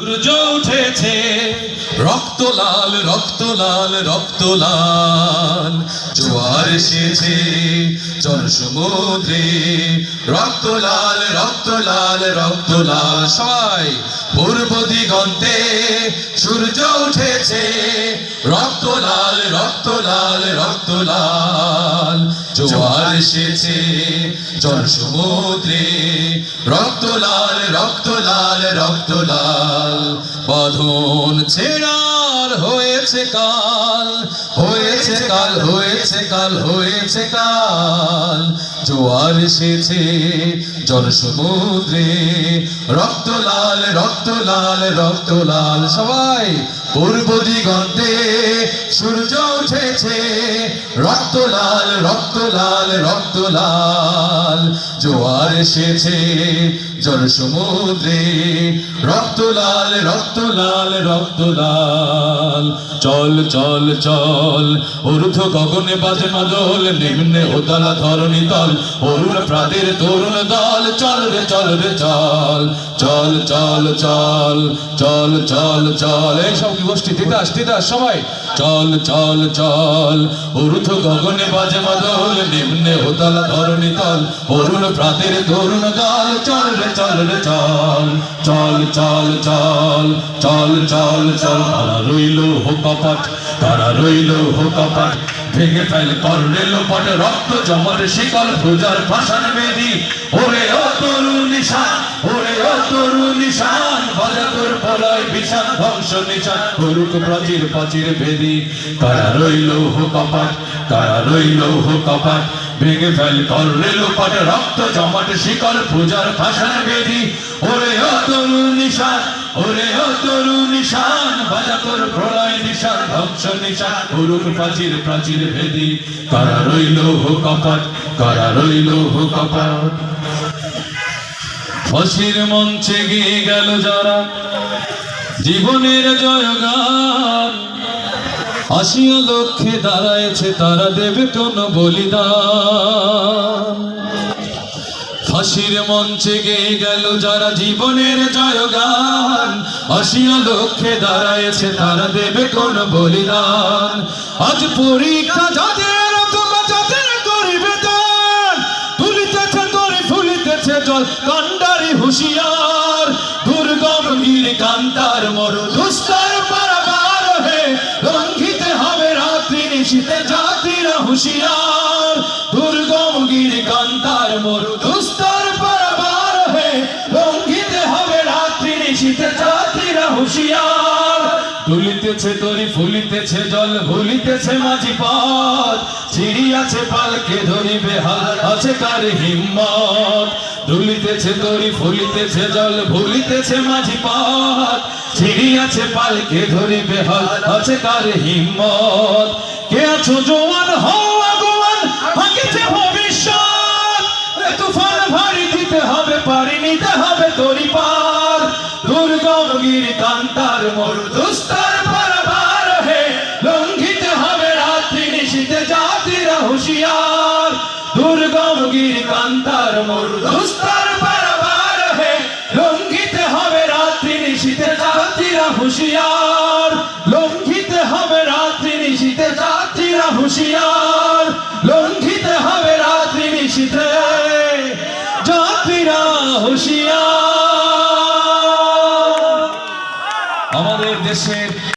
সূর্য উঠেছে রক্ত লাল রক্ত লাল রক্ত লাল, জোয়ার এসেছে জন সমুদ্রে রক্ত লাল রক্ত লাল রক্ত লাল। সবাই পূর্ব দিগন্তে সূর্য উঠেছে রক্ত লাল রক্ত লাল রক্ত লাল, জোয়ার এসেছে জন সমুদ্রে রক্ত লাল রক্ত লাল রক্ত লাল। বাঁধন ছেড়ার হয়েছে কাল, হয়েছে কাল হয়েছে কাল হয়েছে কাল, জোয়ার এসেছে জন সমুদ্রে রক্ত লাল রক্ত লাল রক্ত লাল। সবাই পূর্ব দিগন্তে সূর্য উঠেছে রক্ত লাল রক্ত লাল রক্ত লাল, জোয়ার এসেছে জন সমুদ্রে রক্ত লাল রক্ত লাল রক্ত লাল। চল চল চল ঊর্ধ্ব গগনে বাজে মাদল, নিম্নে উতলা ধরণী তল, অরুণ প্রাতের তরুণ দল। চল রে চল রে চল, চল চল চল চল চল চল। এই সব গোষ্ঠী তিতাস তিতাস সবাই চল চল চল ঊর্ধ্ব গগনে বাজে মাদল, নিম্নে উতলা ধরণী তল, অরুণ প্রাতের তরুণ দল। চল রে চল রে চল, চল চল চল চল চল চল। তারা রইল হো কপট, তারা রইল হো কপট, ভেঙে ফেল কর রেল পট, রক্ত জমার শিকল পূজার পাষাণ বেদি। ওরে ও তরু নিশান, ওরে ও তরু নিশান, বাজা তোর প্রলয় বিশান ধ্বংস নিশান, করুক প্রাচীর প্রাচীর বেদি। কারা রইল হো কপট, কারা রইল হো কপট, ভেঙে ফেল কর রেল পট, রক্ত জমাট শিকল পূজার পাষাণ বেদি। ওরে ও তরু নিশান, ওরে ও তরু নিশান, বাজা তোর প্রলয় নিশান ধ্বংস নিশান, করুক প্রাচীর প্রাচীর ভেদি। কারা রইল হো কপট, কারা রইল হো কপট। ফাঁসির মঞ্চে গিয়ে গেল যারা জীবনের জয়গান, আসিয়া লক্ষ্যে দাঁড়ায়েছে তারা দেবে কোন বলিদান। ফাঁসির মঞ্চে গেয়ে গেল যারা জীবনের জয়গান, আসিয়া লক্ষ্যে দাঁড়ায়েছে তারা দেবে কোন বলিদান। আজ পরীক্ষা যাদের তোমরা যাদের করিবে দান, তুলিতেছে তরি ফুলিতেছে জল কান্ডারি হুঁশিয়ার, দুর্গম গির কান্তার মরু দুস্তর পারাবার হে, লঙ্ঘিতে হবে রাত্রি নিশীতে জাতিরা হুঁশিয়ার, দুর্গম গির কান্তার মরু দুস্তর পারাবার হে, লঙ্ঘিতে হবে রাত্রি নিশীতে জাতিরা হুঁশিয়ার। দুলিতেছে তরি ফুলিতেছে জল ভুলিতেছে মাঝি পথ, ছিড়িয়াছে পালকে ধরিবে হাল আছে কার হিম্মত। দুলিতেছে তরি ফুলিতেছে জল ভুলিতেছে মাঝি পথ, ছিড়িয়াছে পালকে ধরিবে হাল আছে কার হিম্মত। কে আছো জোয়ান হও আগুয়ান, হাঁকিছে ভবিষ্যৎ, তুফান ভারী দিতে হবে পারি নিতে হবে তরি পার, দুর্গম গির কান্তার মরু দুস্তর পারাবার হে, লঙ্ঘিতে হবে রাত্রি নিশীতে জাতিরা হুঁশিয়ার, দুর্গম গির কান্তার মরু দুস্তর পারাবার হে, লঙ্ঘিতে হবে রাত্রি নিশীতে জাতিরা হুঁশিয়ার, লঙ্ঘিতে হবে রাত্রি নিশীতে জাতিরা হুঁশিয়ার, লঙ্ঘিতে হবে রাত্রি নিশীতে জাতিরা হুঁশিয়ার। আমাদের দেশের